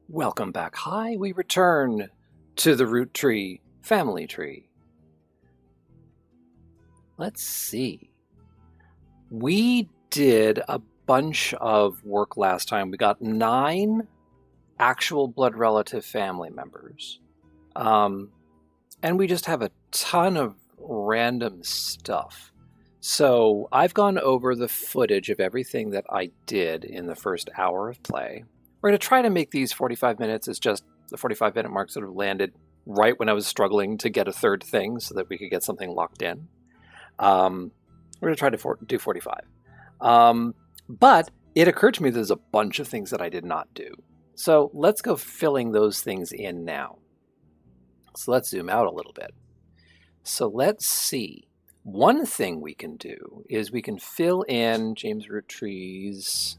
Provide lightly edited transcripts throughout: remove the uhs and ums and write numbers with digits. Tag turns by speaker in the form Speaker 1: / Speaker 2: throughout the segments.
Speaker 1: Welcome back. Hi, we return to the Roottrees family tree. Let's see. We did a bunch of work last time. We got 9 actual blood relative family members. And we just have a ton of random stuff. So I've gone over the footage of everything that I did in the first hour of play. We're going to try to make these 45 minutes as just the 45-minute mark sort of landed right when I was struggling to get a third thing so that we could get something locked in. We're going to try to do 45. But it occurred to me there's a bunch of things that I did not do. So let's go filling those things in now. So let's zoom out a little bit. So let's see. One thing we can do is we can fill in James Roottrees'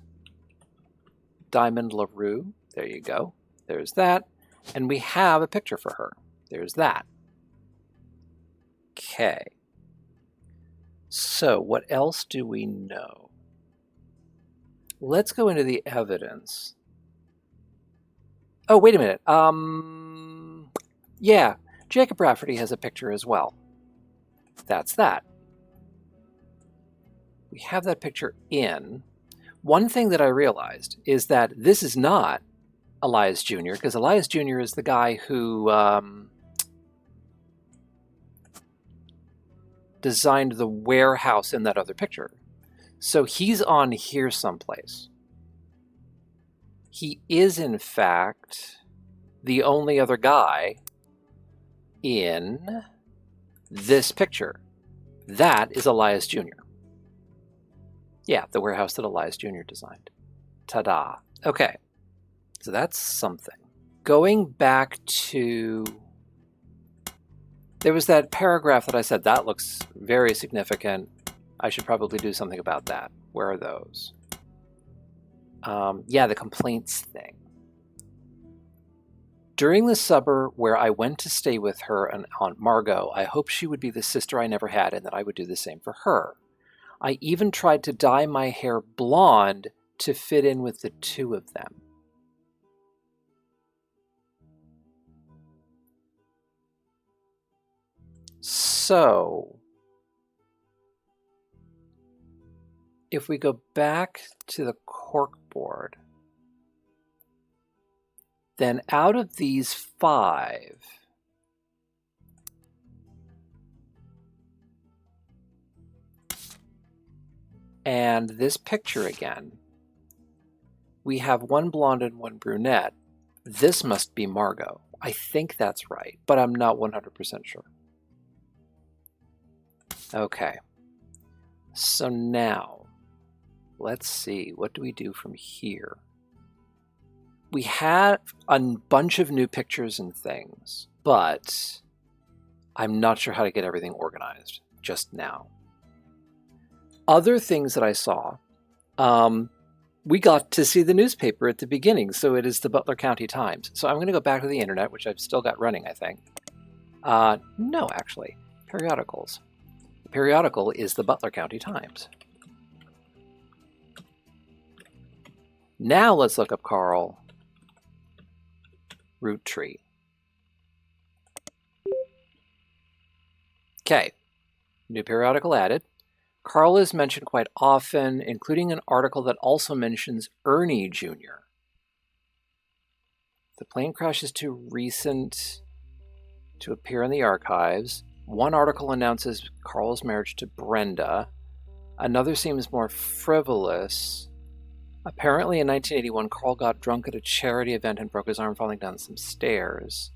Speaker 1: Diamond LaRue. There you go. There's that. And we have a picture for her. There's that. Okay. So what else do we know? Let's go into the evidence. Oh, wait a minute. Yeah, Jacob Rafferty has a picture as well. That's that. We have that picture in. One thing that I realized is that this is not Elias Jr., because Elias Jr. is the guy who designed the warehouse in that other picture. So he's on here someplace. He is, in fact, the only other guy in this picture. That is Elias Jr. Yeah, the warehouse that Elias Jr. designed. Ta-da. Okay, so that's something. Going back to... There was that paragraph that I said, that looks very significant. I should probably do something about that. Where are those? Yeah, the complaints thing. During the summer where I went to stay with her and Aunt Margot, I hoped she would be the sister I never had and that I would do the same for her. I even tried to dye my hair blonde to fit in with the two of them. So, if we go back to the corkboard, then out of these 5, and this picture again, we have 1 blonde and 1 brunette. This must be Margot. I think that's right, but I'm not 100% sure. Okay, so now, let's see, what do we do from here? We have a bunch of new pictures and things, but I'm not sure how to get everything organized just now. Other things that I saw, we got to see the newspaper at the beginning, so it is the Butler County Times. So I'm going to go back to the internet, which I've still got running, I think. No, actually, periodicals. The periodical is the Butler County Times. Now let's look up Carl Roottrees. Okay, new periodical added. Carl is mentioned quite often, including an article that also mentions Ernie Jr. The plane crash is too recent to appear in the archives. One article announces Carl's marriage to Brenda. Another seems more frivolous. Apparently in 1981, Carl got drunk at a charity event and broke his arm falling down some stairs.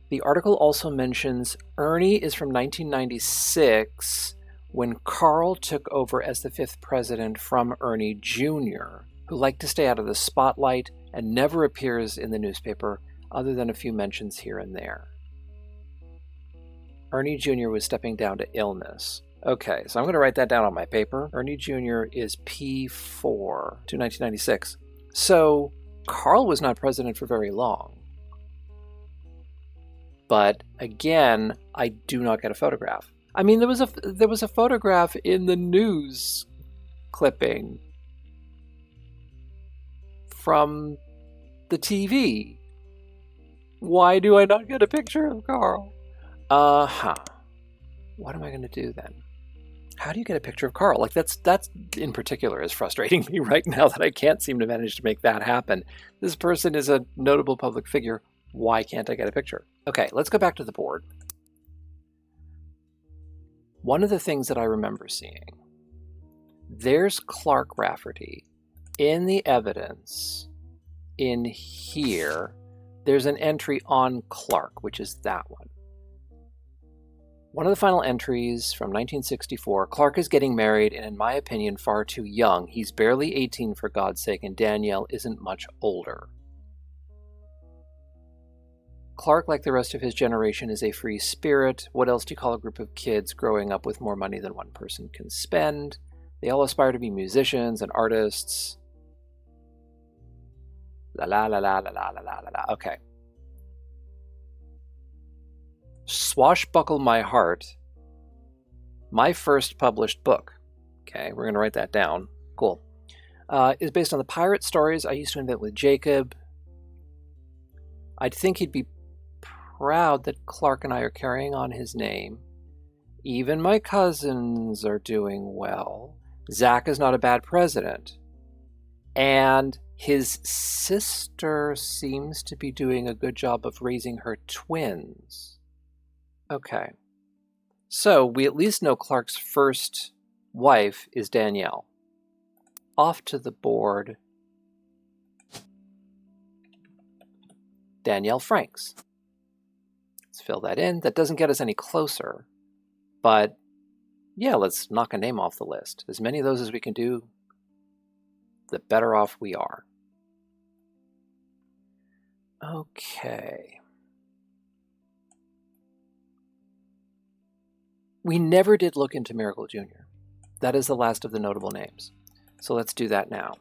Speaker 1: The article also mentions Ernie is from 1996, when Carl took over as the 5th president from Ernie Jr., who liked to stay out of the spotlight and never appears in the newspaper other than a few mentions here and there. Ernie Jr. was stepping down to illness. Okay, so I'm going to write that down on my paper. Ernie Jr. is P4 to 1996. So Carl was not president for very long. But again, I do not get a photograph. I mean, there was a photograph in the news clipping from the TV. Why do I not get a picture of Carl? What am I going to do then? How do you get a picture of Carl? Like that's in particular is frustrating me right now that I can't seem to manage to make that happen. This person is a notable public figure. Why can't I get a picture? Okay, let's go back to the board. One of the things that I remember seeing, there's Clark Rafferty in the evidence in here. There's an entry on Clark, which is that one. One of the final entries from 1964, Clark is getting married and in my opinion far too young. He's barely 18 for God's sake and Danielle isn't much older. Clark, like the rest of his generation, is a free spirit. What else do you call a group of kids growing up with more money than one person can spend? They all aspire to be musicians and artists. La la la la la la la la la. Okay. Swashbuckle My Heart, my first published book. Okay, we're going to write that down. Cool. Is based on the pirate stories I used to invent with Jacob. I'd think he'd be proud that Clark and I are carrying on his name. Even my cousins are doing well. Zach is not a bad president. And his sister seems to be doing a good job of raising her twins. Okay. So we at least know Clark's first wife is Danielle. Off to the board. Danielle Franks. Let's fill that in. That doesn't get us any closer. But yeah, let's knock a name off the list. As many of those as we can do, the better off we are. Okay. We never did look into Miracle Jr. That is the last of the notable names. So let's do that now.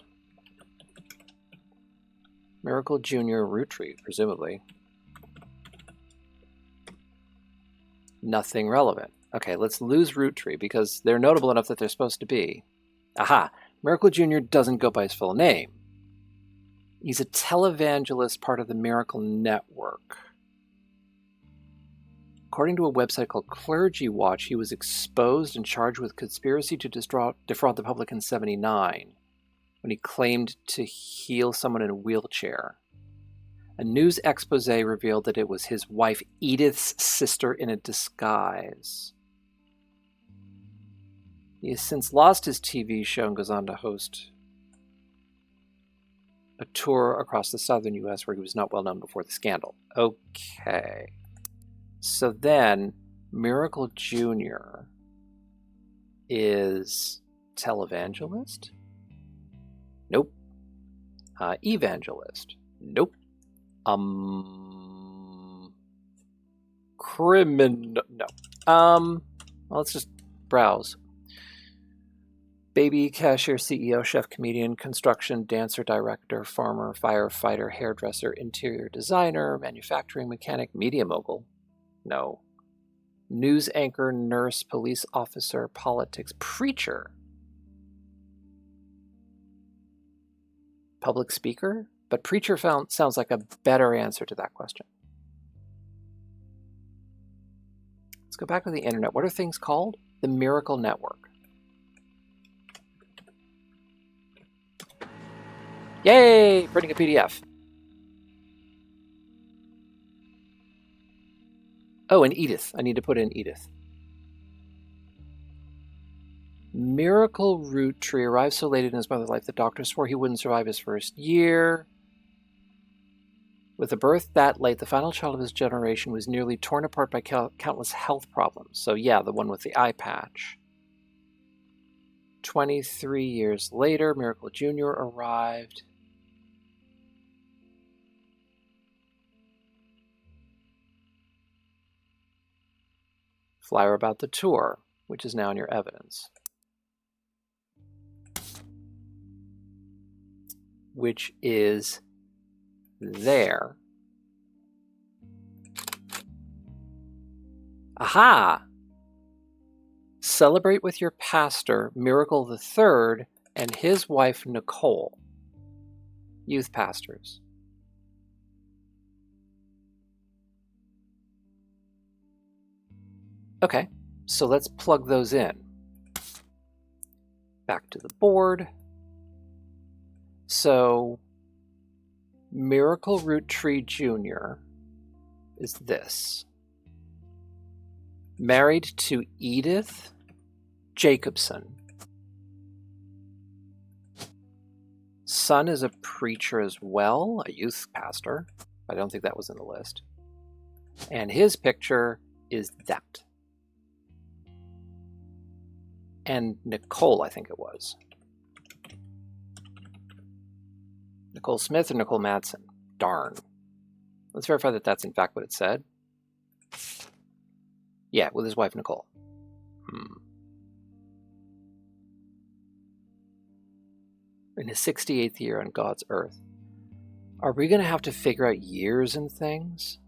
Speaker 1: Miracle Jr. Roottrees, presumably. Nothing relevant. Okay, let's lose Roottrees because they're notable enough that they're supposed to be. Aha! Miracle Jr. doesn't go by his full name. He's a televangelist, part of the Miracle Network. According to a website called Clergy Watch, he was exposed and charged with conspiracy to defraud the public in '79 when he claimed to heal someone in a wheelchair. A news expose revealed that it was his wife Edith's sister in a disguise. He has since lost his TV show and goes on to host a tour across the southern U.S. where he was not well known before the scandal. Okay. So then, Miracle Jr. is televangelist? Nope. Evangelist? Nope. Criminal? No. Well, let's just browse. Baby, cashier, CEO, chef, comedian, construction, dancer, director, farmer, firefighter, hairdresser, interior designer, manufacturing mechanic, media mogul. No. News anchor, nurse, police officer, politics, preacher. Public speaker? But preacher sounds like a better answer to that question. Let's go back to the internet. What are things called? The Miracle Network. Yay! Printing a PDF. Oh, and Edith. I need to put in Edith. Miracle Roottrees arrived so late in his mother's life that doctors swore he wouldn't survive his first year. With a birth that late, the final child of his generation was nearly torn apart by countless health problems. So yeah, the one with the eye patch. 23 years later, Miracle Jr. arrived. Flyer about the tour, which is now in your evidence. Which is there. Aha! Celebrate with your pastor, Miracle the Third, and his wife, Nicole. Youth pastors. Okay, so let's plug those in. Back to the board. So Miracle Roottrees Jr. is this. Married to Edith Jacobson. Son is a preacher as well, a youth pastor. I don't think that was in the list. And his picture is that. And Nicole, I think it was. Nicole Smith or Nicole Madsen? Darn. Let's verify that that's in fact what it said. Yeah, with his wife Nicole. In his 68th year on God's earth. Are we going to have to figure out years and things?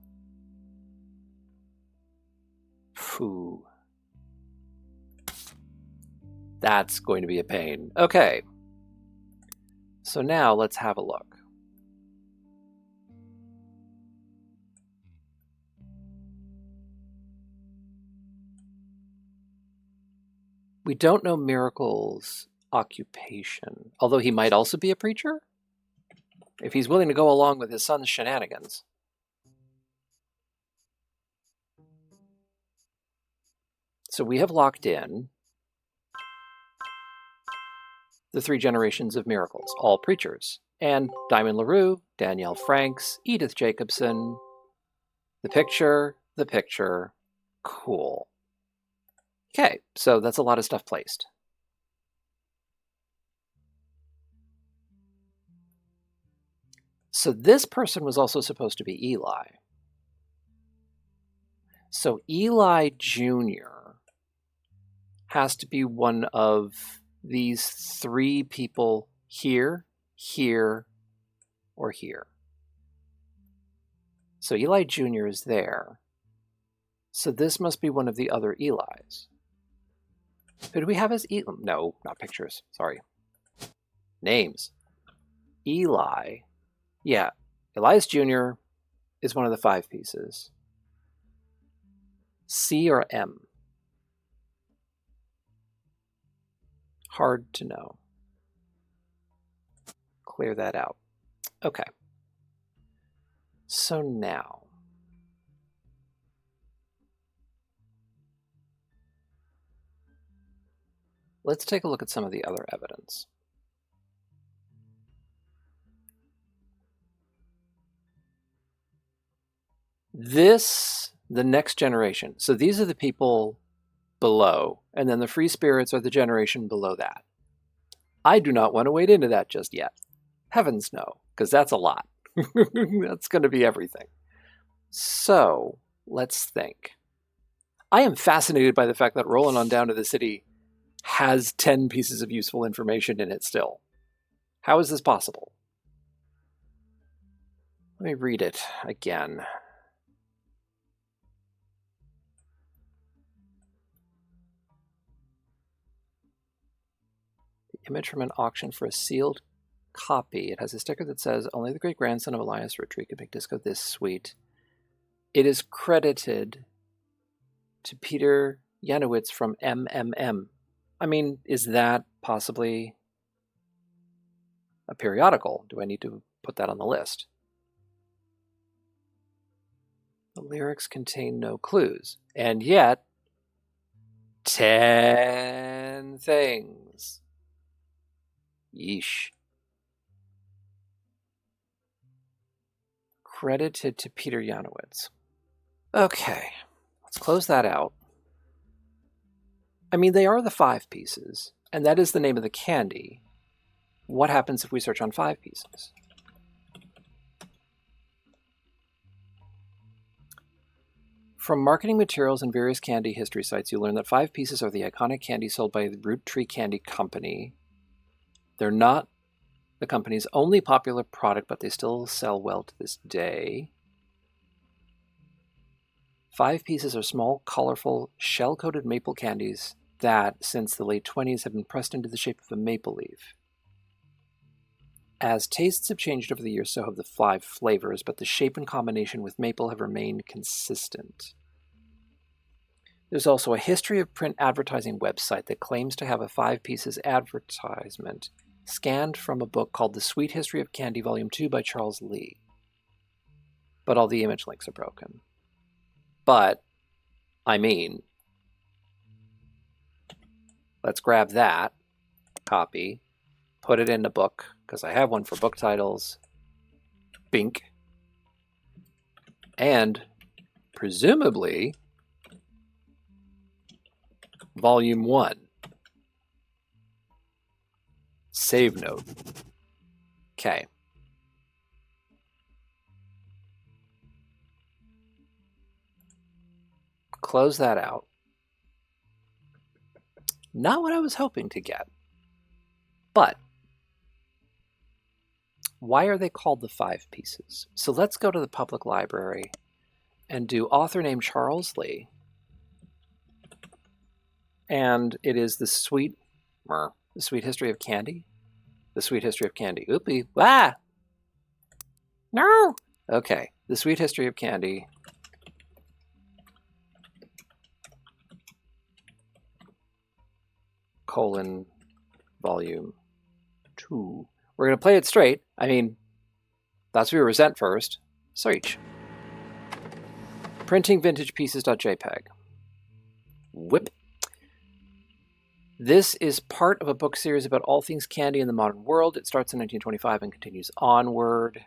Speaker 1: Phew. That's going to be a pain. Okay. So now let's have a look. We don't know Miracle's occupation, although he might also be a preacher if he's willing to go along with his son's shenanigans. So we have locked in the 3 generations of Miracles, all preachers, and Diamond LaRue, Danielle Franks, Edith Jacobson, the picture, cool. Okay, so that's a lot of stuff placed. So this person was also supposed to be Eli. So Eli Jr. has to be one of these 3 people here, here, or here. So Eli Jr. is there. So this must be one of the other Elis. Who do we have as Eli? No, not pictures. Sorry. Names. Eli. Yeah, Elias Jr. is one of the 5 pieces. C or M? Hard to know. Clear that out. Okay. So now, let's take a look at some of the other evidence. The next generation. So these are the people below, and then the free spirits are the generation below that. I do not want to wade into that just yet. Heavens no, because that's a lot. That's going to be everything. So let's think. I am fascinated by the fact that Rolling on Down to the City has 10 pieces of useful information in it still. How is this possible? Let me read it again. Image from an auction for a sealed copy. It has a sticker that says, only the great-grandson of Elias Roottrees could make disco this sweet. It is credited to Peter Janowitz from MMM. I mean, is that possibly a periodical? Do I need to put that on the list? The lyrics contain no clues, and yet 10 things. Yeesh. Credited to Peter Janowitz. Okay, let's close that out. I mean, they are the 5 pieces, and that is the name of the candy. What happens if we search on 5 pieces? From marketing materials and various candy history sites, you learn that 5 pieces are the iconic candy sold by the Roottrees Candy Company. They're not the company's only popular product, but they still sell well to this day. 5 pieces are small, colorful, shell-coated maple candies that, since the late 20s, have been pressed into the shape of a maple leaf. As tastes have changed over the years, so have the 5 flavors, but the shape and combination with maple have remained consistent. There's also a history of print advertising website that claims to have a 5 pieces advertisement scanned from a book called The Sweet History of Candy, Volume 2 by Charles Lee. But all the image links are broken. But, I mean, let's grab that copy, put it in the book, because I have one for book titles. Bink. And, presumably, Volume 1. Save note. Okay. Close that out. Not what I was hoping to get. But why are they called the 5 pieces? So let's go to the public library and do author name Charles Lee. And it is The Sweet History of Candy. The Sweet History of Candy. Oopie. Ah! No! Okay. The Sweet History of Candy. Colon Volume 2. We're going to play it straight. I mean, that's what we were sent first. Search. Printingvintagepieces.jpg. Whip. This is part of a book series about all things candy in the modern world. It starts in 1925 and continues onward.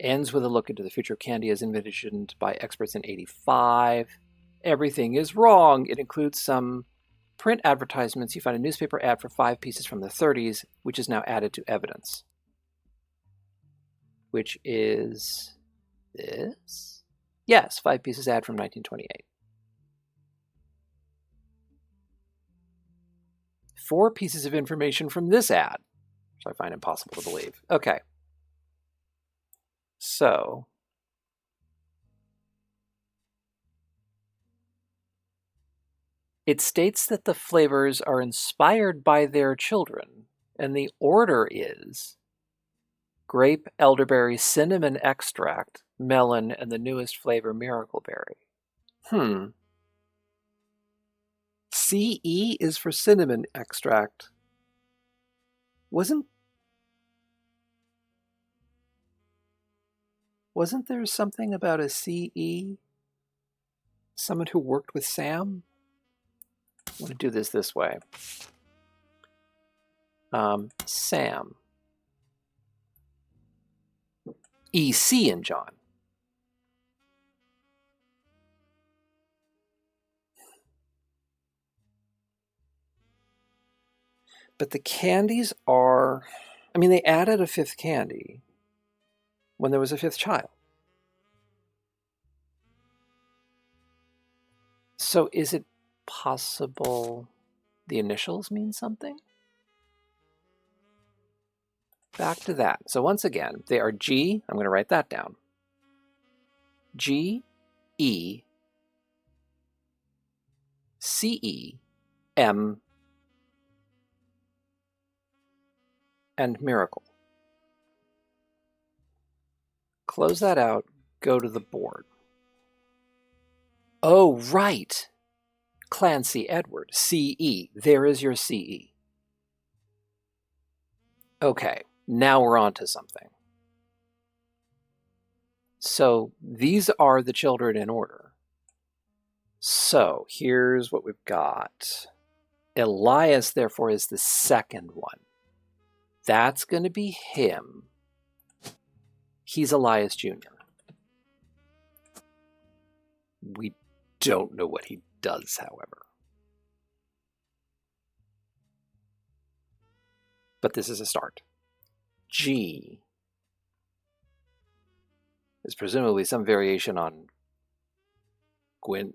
Speaker 1: Ends with a look into the future of candy as envisioned by experts in 85. Everything is wrong. It includes some print advertisements. You find a newspaper ad for 5 pieces from the 30s, which is now added to evidence. Which is this? Yes, 5 pieces ad from 1928. 4 pieces of information from this ad, which I find impossible to believe. Okay. So, it states that the flavors are inspired by their children, and the order is grape, elderberry, cinnamon extract, melon, and the newest flavor, miracle berry. CE is for cinnamon extract. Wasn't there something about a CE? Someone who worked with Sam? I'm going to do this way. Sam. EC in John. But the candies are, I mean, they added a 5th candy when there was a 5th child. So is it possible the initials mean something? Back to that. So once again, they are G, I'm going to write that down. G, E, C, E, M, and miracle. Close that out, go to the board. Oh, right. Clancy Edward, CE. There is your CE. Okay, now we're on to something. So these are the children in order. So here's what we've got. Elias, therefore, is the second one. That's going to be him. He's Elias Jr. We don't know what he does, however. But this is a start. G is presumably some variation on Gwendolyn.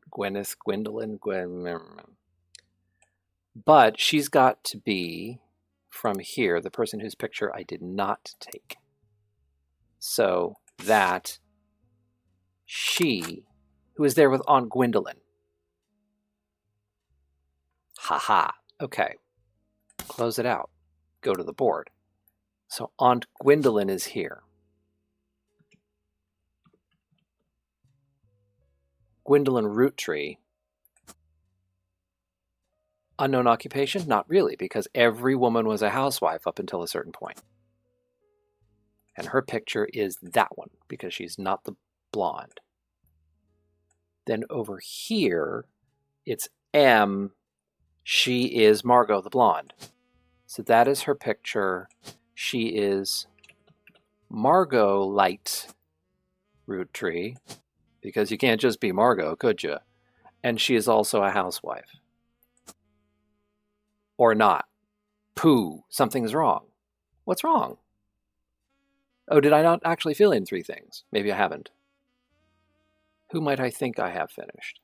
Speaker 1: But she's got to be from here, the person whose picture I did not take. So that she, who is there with Aunt Gwendolyn. Haha. Okay. Close it out. Go to the board. So Aunt Gwendolyn is here. Gwendolyn Roottrees. Unknown occupation? Not really, because every woman was a housewife up until a certain point. And her picture is that one, because she's not the blonde. Then over here, it's M. She is Margot the blonde. So that is her picture. She is Margot Light Roottrees, because you can't just be Margot, could you? And she is also a housewife. Or not. Pooh, something's wrong. What's wrong? Oh, did I not actually fill in 3 things? Maybe I haven't. Who might I think I have finished?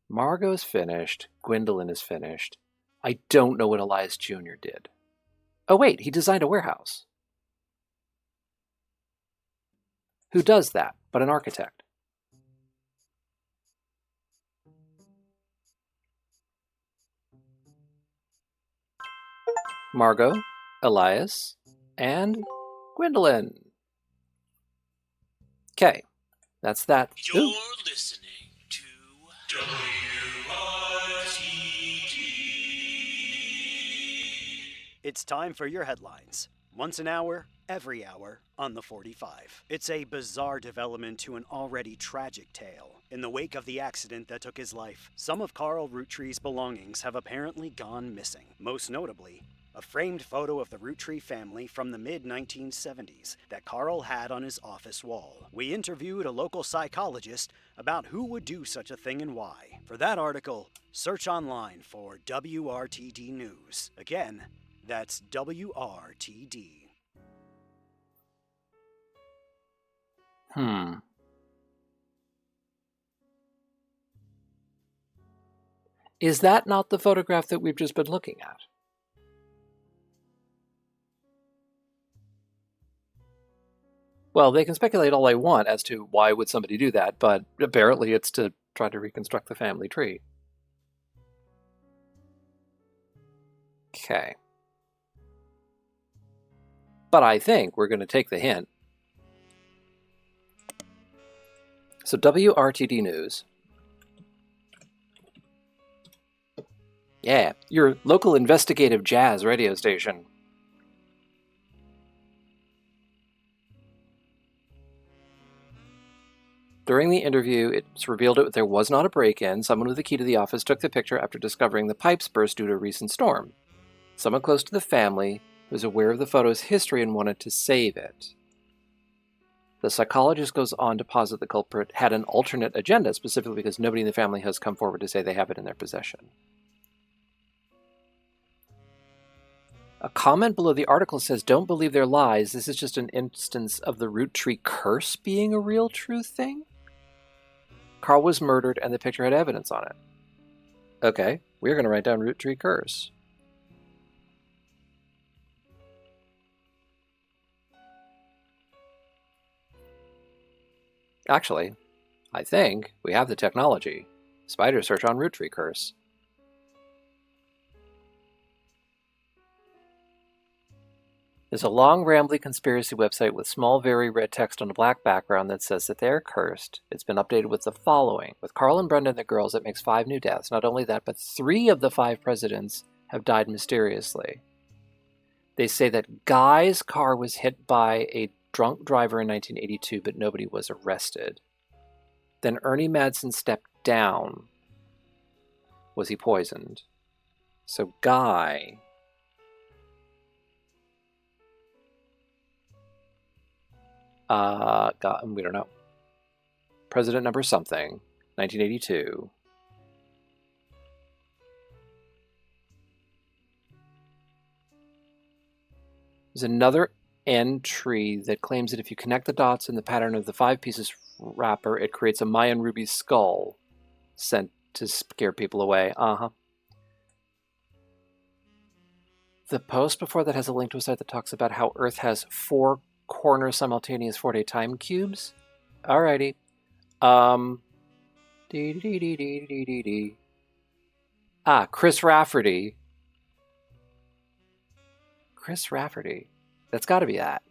Speaker 1: Margot's finished. Gwendolyn is finished. I don't know what Elias Jr. did. Oh wait, he designed a warehouse. Who does that but an architect? Margot, Elias, and Gwendolyn. Okay, that's that.
Speaker 2: You're listening to WRTG.
Speaker 3: It's time for your headlines. Once an hour, every hour, on the 45. It's a bizarre development to an already tragic tale. In the wake of the accident that took his life, some of Carl Roottrees' belongings have apparently gone missing. Most notably, a framed photo of the Roottrees family from the mid-1970s that Carl had on his office wall. We interviewed a local psychologist about who would do such a thing and why. For that article, search online for WRTD News. Again, that's WRTD.
Speaker 1: Is that not the photograph that we've just been looking at? Well, they can speculate all they want as to why would somebody do that, but apparently it's to try to reconstruct the family tree. Okay. But I think we're going to take the hint. So WRTD News. Yeah, your local investigative jazz radio station. During the interview, it's revealed that there was not a break-in. Someone with the key to the office took the picture after discovering the pipes burst due to a recent storm. Someone close to the family was aware of the photo's history and wanted to save it. The psychologist goes on to posit the culprit had an alternate agenda, specifically because nobody in the family has come forward to say they have it in their possession. A comment below the article says, "Don't believe their lies. This is just an instance of the Roottrees curse being a real true thing." Carl was murdered and the picture had evidence on it. Okay, we're going to write down Roottrees curse. Actually, I think we have the technology. Spider search on Roottrees curse. There's a long, rambly conspiracy website with small, very red text on a black background that says that they're cursed. It's been updated with the following. With Carl and Brenda and the girls, it makes 5 new deaths. Not only that, but 3 of the 5 presidents have died mysteriously. They say that Guy's car was hit by a drunk driver in 1982, but nobody was arrested. Then Ernie Madsen stepped down. Was he poisoned? So Guy... we don't know. President number something, 1982. There's another entry that claims that if you connect the dots in the pattern of the 5 pieces wrapper, it creates a Mayan ruby skull sent to scare people away. The post before that has a link to a site that talks about how Earth has 4 corner simultaneous 4-day time cubes. Alrighty. Chris Rafferty. Chris Rafferty. That's got to be that.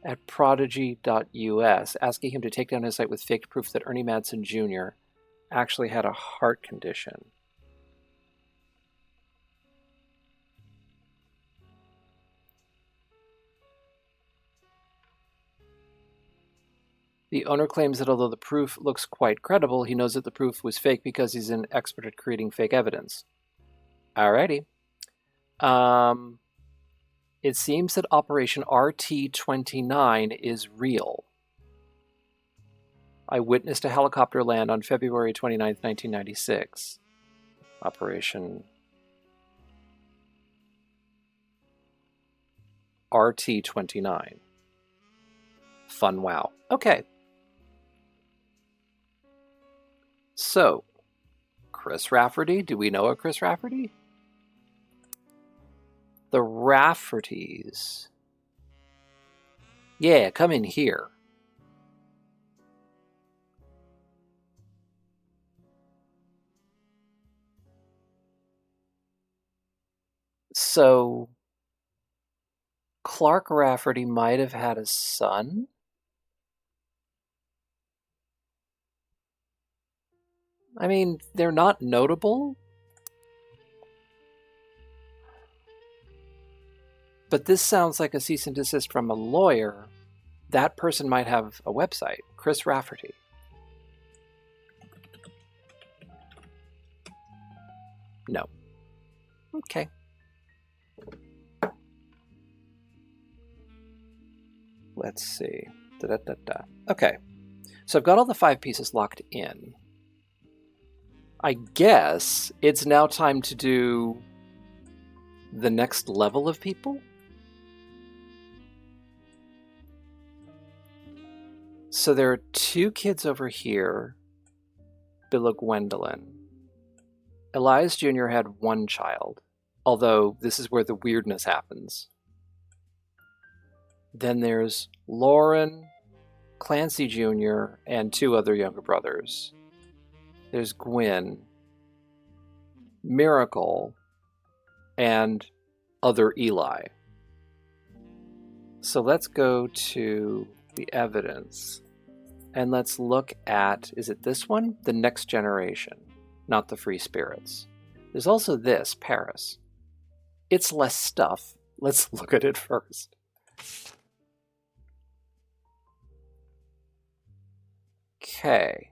Speaker 1: at prodigy.us, asking him to take down his site with faked proof that Ernie Madsen Jr. actually had a heart condition. The owner claims that although the proof looks quite credible, he knows that the proof was fake because he's an expert at creating fake evidence. Alrighty. It seems that Operation RT-29 is real. I witnessed a helicopter land on February 29, 1996. Operation RT-29. Fun wow. Okay. So, Chris Rafferty. Do we know a Chris Rafferty? The Rafferties. Yeah, come in here. So, Clark Rafferty might have had a son? I mean, they're not notable. But this sounds like a cease and desist from a lawyer. That person might have a website. Chris Rafferty. No. Okay. Let's see. Da-da-da-da. Okay. So I've got all the 5 pieces locked in. I guess it's now time to do the next level of people. So there are 2 kids over here. Billa Gwendolyn. Elias Jr. had 1 child, although this is where the weirdness happens. Then there's Lauren, Clancy Jr., and 2 other younger brothers. There's Gwen, Miracle, and other Eli. So let's go to the evidence and let's look at, is it this one? The Next Generation, not the Free Spirits. There's also this, Paris. It's less stuff. Let's look at it first. Okay.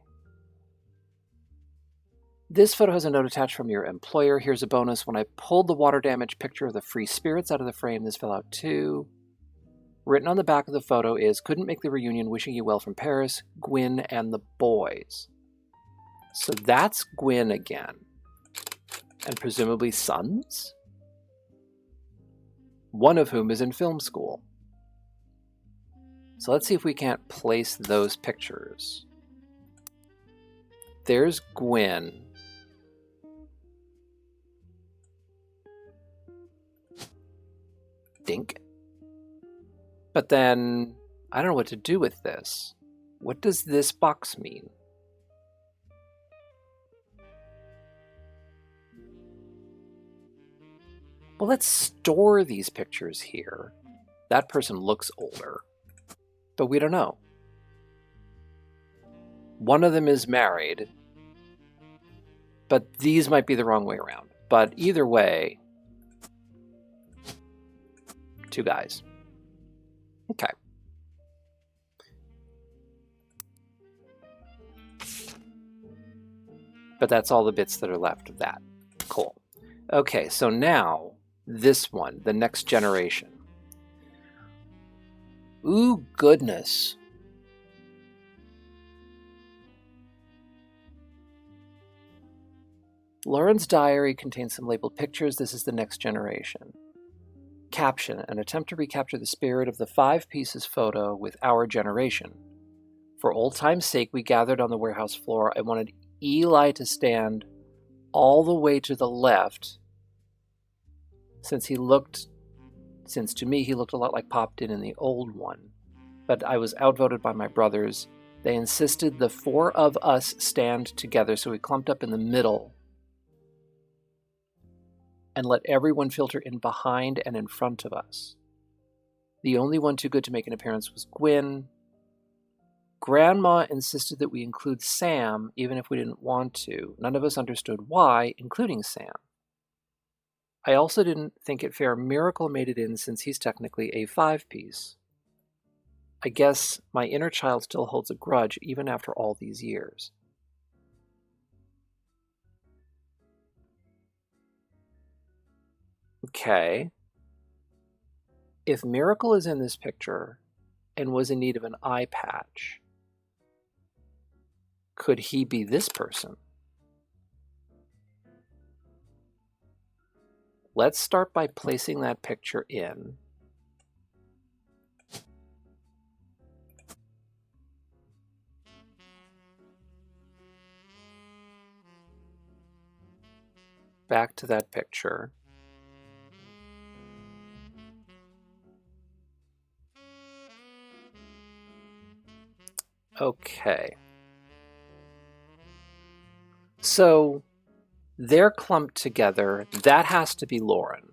Speaker 1: This photo has a note attached from your employer. Here's a bonus. When I pulled the water damage picture of the Free Spirits out of the frame, this fell out too. Written on the back of the photo is, couldn't make the reunion, wishing you well from Paris, Gwyn, and the boys. So that's Gwyn again. And presumably sons? One of whom is in film school. So let's see if we can't place those pictures. There's Gwyn. Dink. But then, I don't know what to do with this. What does this box mean? Well, let's store these pictures here. That person looks older, but we don't know. One of them is married, but these might be the wrong way around. But either way, 2 guys. Okay. But that's all the bits that are left of that. Cool. Okay, so now this one, the Next Generation. Ooh, goodness. Lauren's diary contains some labeled pictures. This is the Next Generation. Caption, an attempt to recapture the spirit of the 5 pieces photo with our generation. For old time's sake, we gathered on the warehouse floor. I wanted Eli to stand all the way to the left, since to me he looked a lot like Pop did in the old one. But I was outvoted by my brothers. They insisted the 4 of us stand together, so we clumped up in the middle and let everyone filter in behind and in front of us. The only one too good to make an appearance was Gwyn. Grandma insisted that we include Sam, even if we didn't want to. None of us understood why, including Sam. I also didn't think it fair Miracle made it in since he's technically a 5-piece. I guess my inner child still holds a grudge even after all these years. Okay. If Miracle is in this picture and was in need of an eye patch, could he be this person? Let's start by placing that picture in. Back to that picture. Okay. So they're clumped together. That has to be Lauren.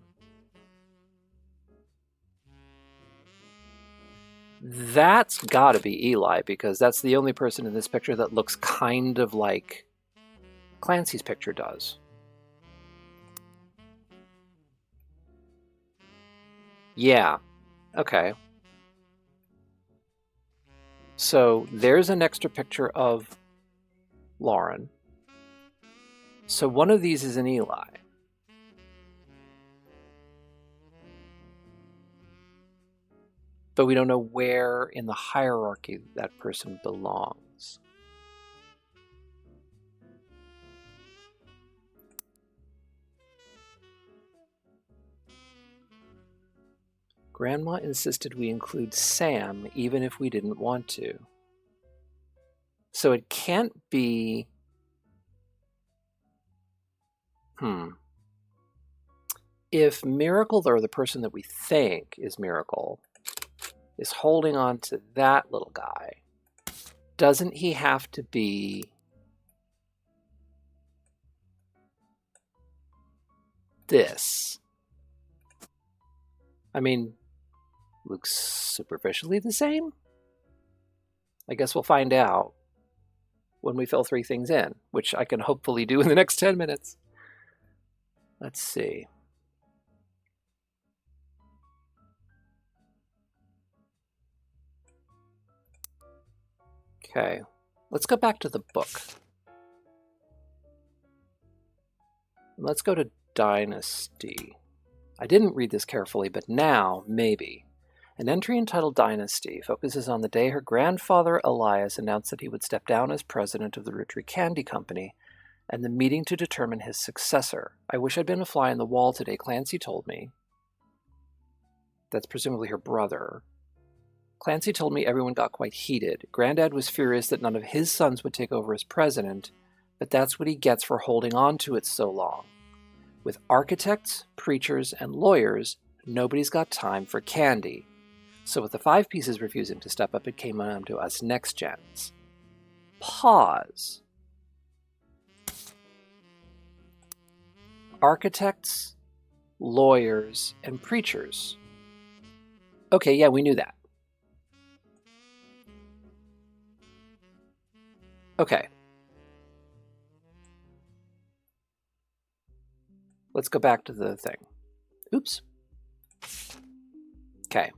Speaker 1: That's gotta be Eli, because that's the only person in this picture that looks kind of like Clancy's picture does. Yeah, okay. So there's an extra picture of Lauren. So one of these is an Eli. But we don't know where in the hierarchy that person belongs. Grandma insisted we include Sam even if we didn't want to. So it can't be... If Miracle, or the person that we think is Miracle, is holding on to that little guy, doesn't he have to be this? I mean, looks superficially the same? I guess we'll find out when we fill 3 things in, which I can hopefully do in the next 10 minutes. Let's see. Okay, let's go back to the book. Let's go to Dynasty. I didn't read this carefully, but now, maybe. An entry entitled Dynasty focuses on the day her grandfather Elias announced that he would step down as president of the Roottrees Candy Company, and the meeting to determine his successor. I wish I'd been a fly on the wall today, Clancy told me. That's presumably her brother. Clancy told me everyone got quite heated. Granddad was furious that none of his sons would take over as president, but that's what he gets for holding on to it so long. With architects, preachers, and lawyers, nobody's got time for candy. So with the 5 pieces refusing to step up, it came on to us next gens. Pause. Architects, lawyers, and preachers. Okay, yeah, we knew that. Okay. Let's go back to the thing. Oops. Okay.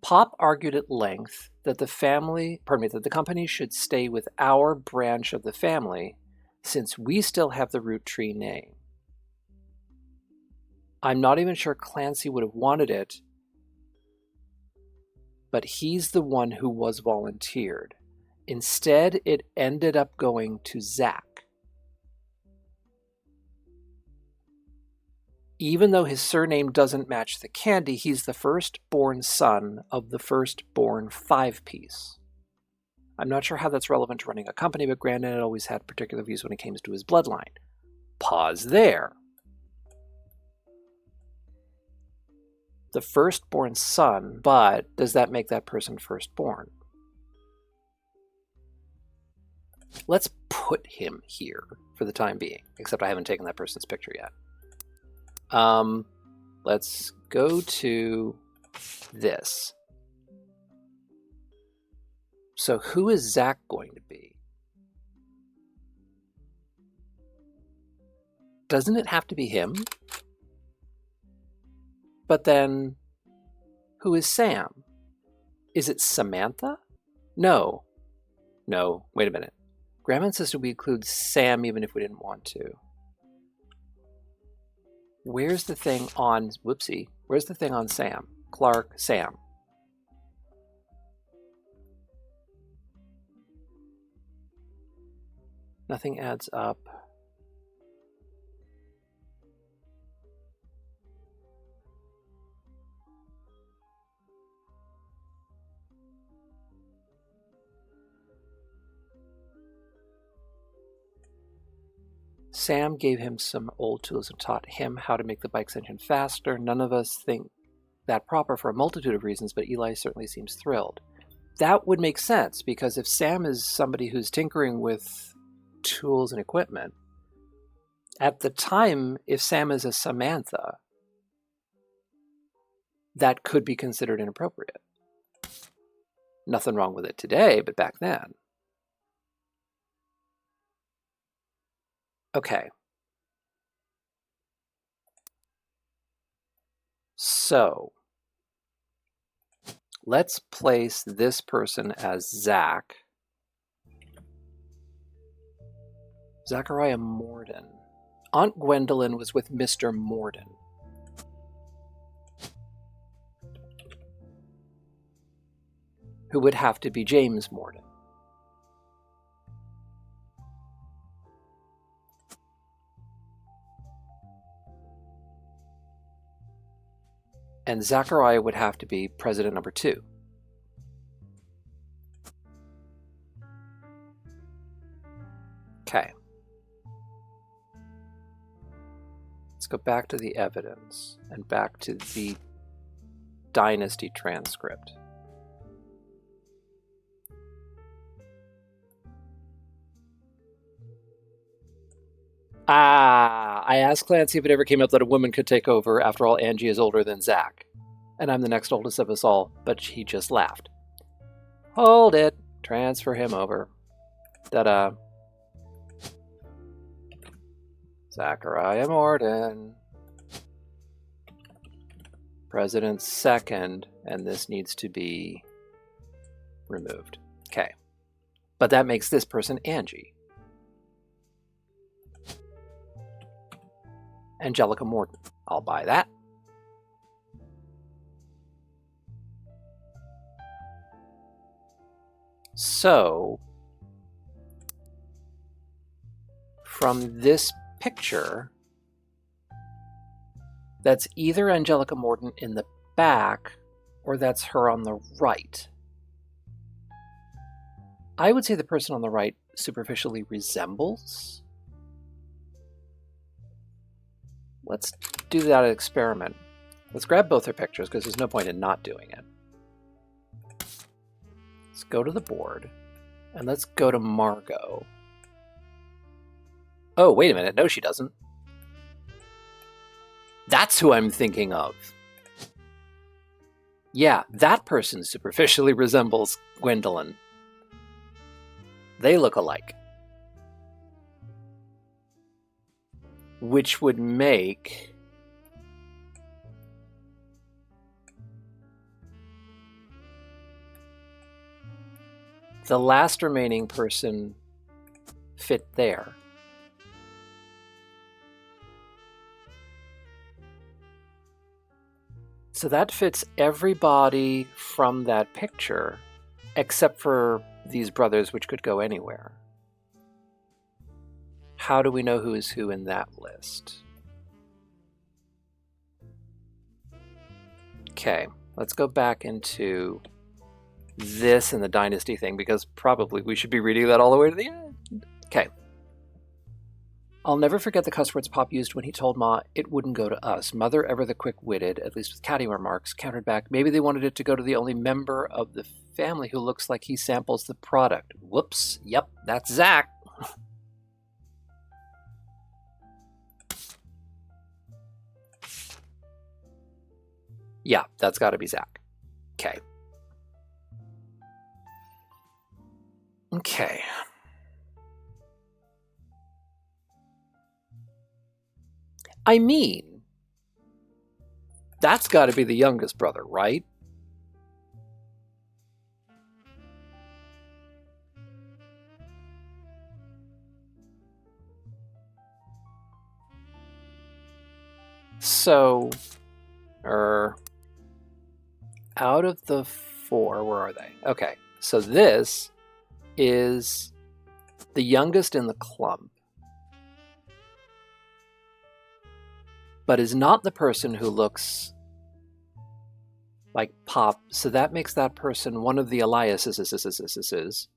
Speaker 1: Pop argued at length that that the company should stay with our branch of the family since we still have the Roottrees name. I'm not even sure Clancy would have wanted it, but he's the one who was volunteered. Instead, it ended up going to Zach. Even though his surname doesn't match the candy, he's the firstborn son of the firstborn 5-piece. I'm not sure how that's relevant to running a company, but Granddad always had particular views when it came to his bloodline. Pause there. The firstborn son, but does that make that person firstborn? Let's put him here for the time being, except I haven't taken that person's picture yet. Let's go to this. So who is Zach going to be? Doesn't it have to be him? But then, who is Sam? Is it Samantha? No. No, wait a minute. Grandma insisted we include Sam even if we didn't want to. Where's the thing on... Whoopsie. Where's the thing on Sam? Clark, Sam. Nothing adds up. Sam gave him some old tools and taught him how to make the bike's engine faster. None of us think that proper for a multitude of reasons, but Eli certainly seems thrilled. That would make sense, because if Sam is somebody who's tinkering with tools and equipment, at the time, if Sam is a Samantha, that could be considered inappropriate. Nothing wrong with it today, but back then. Okay. So, let's place this person as Zach. Zachariah Morden. Aunt Gwendolyn was with Mr. Morden. Who would have to be James Morden. And Zachariah would have to be president number 2. Okay. Let's go back to the evidence and back to the dynasty transcript. I asked Clancy if it ever came up that a woman could take over. After all, Angie is older than Zach. And I'm the next oldest of us all, but he just laughed. Hold it. Transfer him over. Ta-da. Zachariah Morden. President second, and this needs to be removed. Okay. But that makes this person Angie. Angelica Morden. I'll buy that. So, from this picture, that's either Angelica Morden in the back, or that's her on the right. I would say the person on the right superficially resembles. Let's do that experiment. Let's grab both their pictures, because there's no point in not doing it. Let's go to the board, and let's go to Margot. Oh, wait a minute. No, she doesn't. That's who I'm thinking of. Yeah, that person superficially resembles Gwendolyn. They look alike. Which would make the last remaining person fit there. So that fits everybody from that picture, except for these brothers, which could go anywhere. How do we know who is who in that list? Okay, let's go back into this and the dynasty thing, because probably we should be reading that all the way to the end. Okay. I'll never forget the cuss words Pop used when he told Ma it wouldn't go to us. Mother, ever the quick-witted, at least with catty remarks, countered back, maybe they wanted it to go to the only member of the family who looks like he samples the product. Whoops. Yep, that's Zach. Yeah, that's got to be Zach. Okay. Okay. I mean, that's got to be the youngest brother, right? So, out of the 4, where are they? Okay, so this is the youngest in the clump, but is not the person who looks like Pop, so that makes that person one of the Eliases,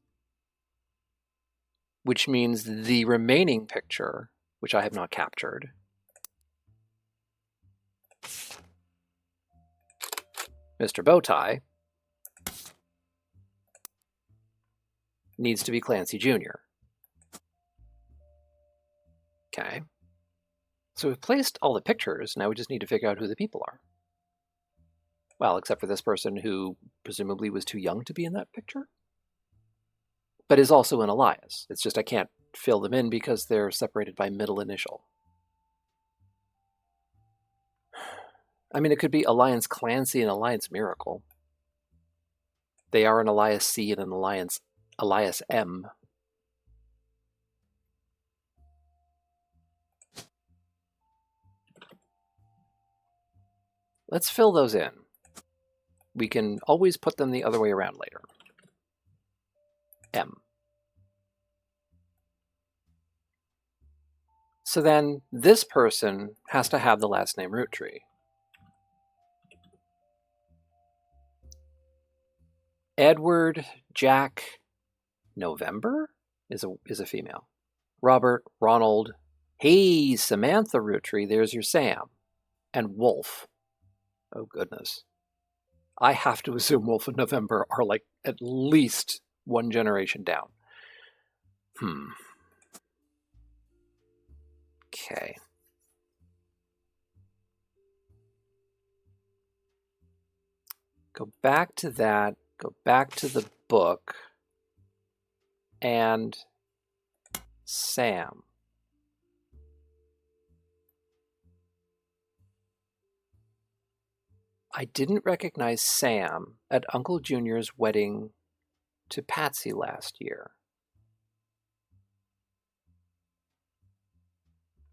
Speaker 1: which means the remaining picture, which I have not captured, Mr. Bowtie, needs to be Clancy Jr. Okay. So we've placed all the pictures, now we just need to figure out who the people are. Well, except for this person who presumably was too young to be in that picture, but is also an Elias. It's just I can't fill them in because they're separated by middle initial. I mean, it could be Alliance Clancy and Alliance Miracle. They are an Elias C and an Elias M. Let's fill those in. We can always put them the other way around later. M. So then this person has to have the last name Roottrees. Edward Jack November is a female. Robert Ronald. Hey, Samantha Roottrees, there's your Sam. And Wolf. Oh goodness. I have to assume Wolf and November are like at least one generation down. Okay. Go back to that, go back to the book, and Sam. I didn't recognize Sam at Uncle Junior's wedding to Patsy last year.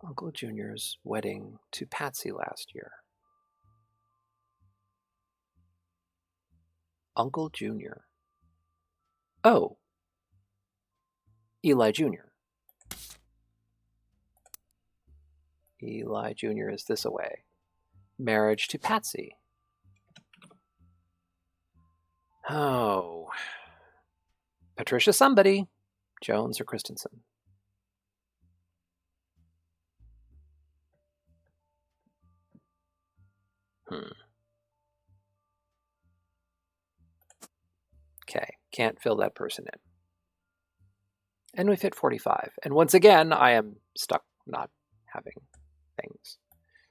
Speaker 1: Uncle Junior's wedding to Patsy last year. Uncle Junior. Oh. Eli Jr. Eli Jr. is this away. Marriage to Patsy. Oh. Patricia somebody. Jones or Christensen. Okay, can't fill that person in. And we fit 45. And once again, I am stuck not having things.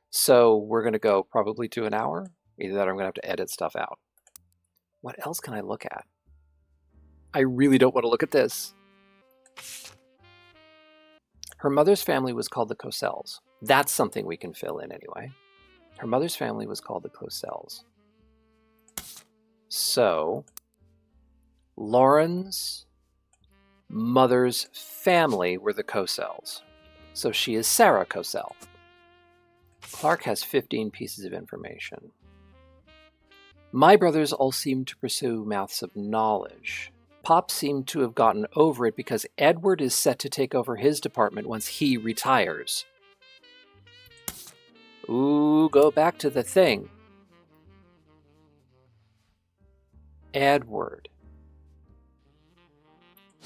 Speaker 1: So we're going to go probably to an hour. Either that or I'm going to have to edit stuff out. What else can I look at? I really don't want to look at this. Her mother's family was called the Coselles. That's something we can fill in anyway. Her mother's family was called the Coselles. So, Lauren's mother's family were the Coselles. So she is Sarah Cosell. Clark has 15 pieces of information. My brothers all seemed to pursue mouths of knowledge. Pop seemed to have gotten over it because Edward is set to take over his department once he retires. Ooh, go back to the thing. Edward.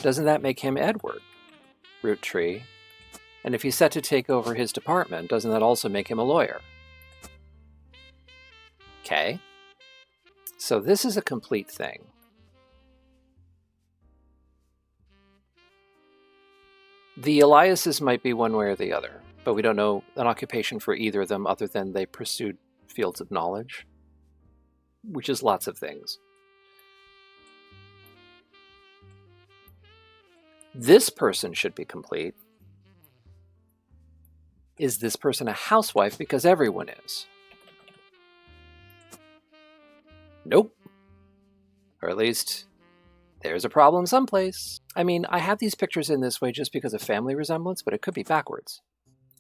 Speaker 1: Doesn't that make him Edward? Roottrees. And if he's set to take over his department, doesn't that also make him a lawyer? Okay. So this is a complete thing. The Eliases might be one way or the other, but we don't know an occupation for either of them other than they pursued fields of knowledge. which is lots of things. This person should be complete. Is this person a housewife? Because everyone is. Nope. Or at least, there's a problem someplace. I mean, I have these pictures in this way just because of family resemblance, but it could be backwards.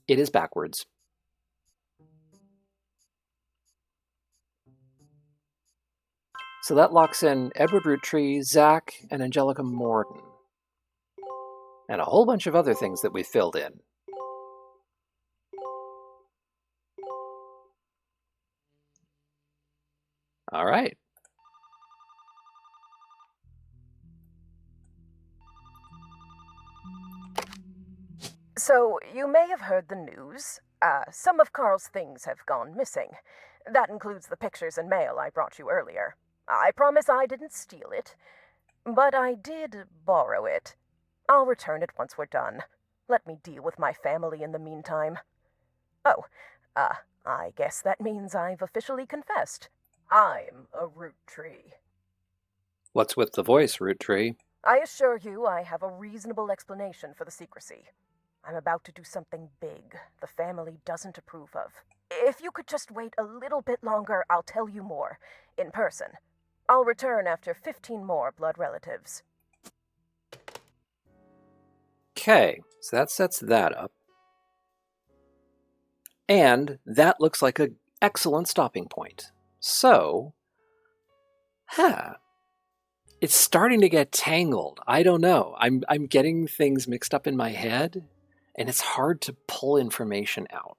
Speaker 1: It is backwards. So that locks in Edward Roottrees, Zach, and Angelica Morden. And a whole bunch of other things that we filled in. All right.
Speaker 4: So, you may have heard the news. Some of Carl's things have gone missing. That includes the pictures and mail I brought you earlier. I promise I didn't steal it, but I did borrow it. I'll return it once we're done. Let me deal with my family in the meantime. Oh, I guess that means I've officially confessed. I'm a Roottrees.
Speaker 1: What's with the voice, Roottrees?
Speaker 4: I assure you I have a reasonable explanation for the secrecy. I'm about to do something big the family doesn't approve of. If you could just wait a little bit longer, I'll tell you more, in person. I'll return after 15 more blood relatives.
Speaker 1: Okay, so that sets that up. And that looks like an excellent stopping point. So, it's starting to get tangled. I don't know. I'm getting things mixed up in my head, and it's hard to pull information out.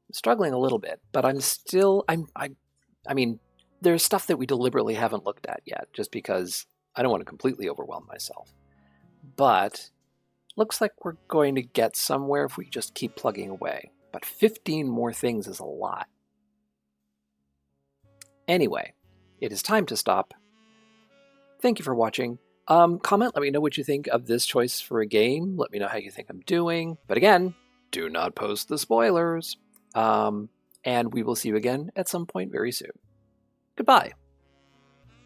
Speaker 1: I'm struggling a little bit, but I'm still, I mean, there's stuff that we deliberately haven't looked at yet, just because I don't want to completely overwhelm myself. But looks like we're going to get somewhere if we just keep plugging away. But 15 more things is a lot. Anyway, it is time to stop. Thank you for watching. Comment, let me know what you think of this choice for a game. Let me know how you think I'm doing. But again, do not post the spoilers. And we will see you again at some point very soon. Goodbye.